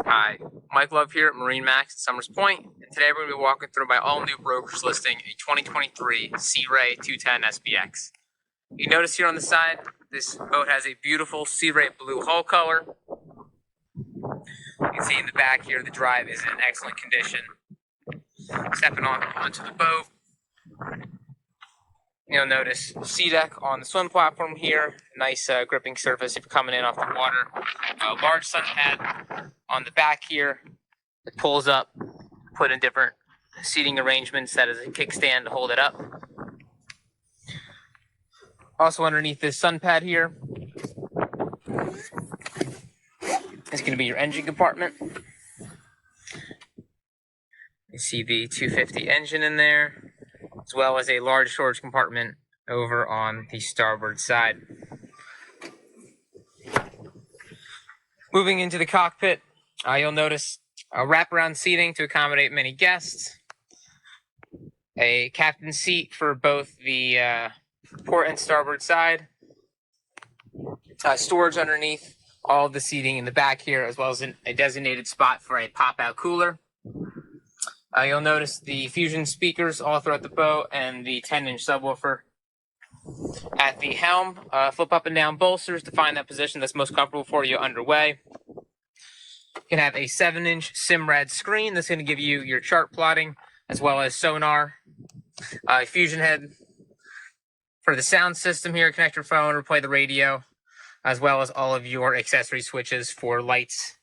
Hi, Mike Love here at MarineMax Somers Point, and today we're going to be walking through my all-new brokerage listing, a 2023 Sea Ray 210 SPX. You notice here on the side, this boat has a beautiful Sea Ray blue hull color. You can see in the back here, the drive is in excellent condition. Stepping onto the boat, you'll notice sea deck on the swim platform here. Nice gripping surface if you're coming in off the water. A large sun pad on the back here. It pulls up, put in different seating arrangements. That is a kickstand to hold it up. Also underneath this sun pad here is going to be your engine compartment. You see the 250 engine in there, as well as a large storage compartment over on the starboard side. Moving into the cockpit, you'll notice wraparound seating to accommodate many guests, a captain's seat for both the port and starboard side, storage underneath all of the seating in the back here, as well as a designated spot for a pop-out cooler. You'll notice the Fusion speakers all throughout the boat and the 10-inch subwoofer. At the helm, flip up and down bolsters to find that position that's most comfortable for you underway. You can have a 7-inch SimRad screen that's going to give you your chart plotting as well as sonar. Fusion head for the sound system here, connect your phone or play the radio, as well as all of your accessory switches for lights.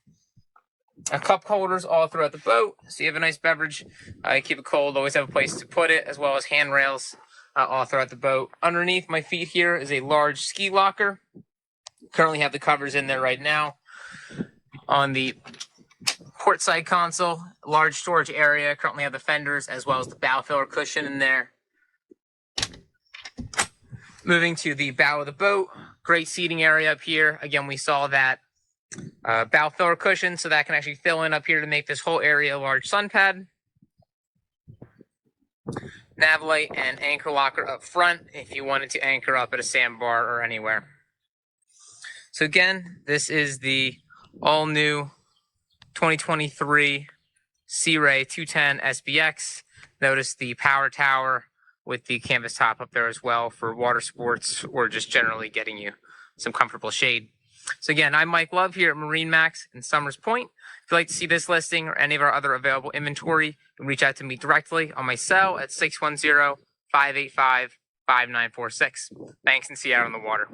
Cup holders all throughout the boat, so you have a nice beverage. Keep it cold, always have a place to put it, as well as handrails all throughout the boat. Underneath my feet here is a large ski locker. Currently have the covers in there right now. On the port side console, large storage area. Currently have the fenders as well as the bow filler cushion in there. Moving to the bow of the boat, great seating area up here. Again, we saw that bow filler cushion, so that can actually fill in up here to make this whole area a large sun pad. Nav light and anchor locker up front if you wanted to anchor up at a sandbar or anywhere. So again, this is the all-new 2023 Sea Ray 210 SPX. Notice the power tower with the canvas top up there as well for water sports or just generally getting you some comfortable shade. So again, I'm Mike Love here at MarineMax in Somers Point. If you'd like to see this listing or any of our other available inventory, you can reach out to me directly on my cell at 610-585-5946. Thanks, and see you out on the water.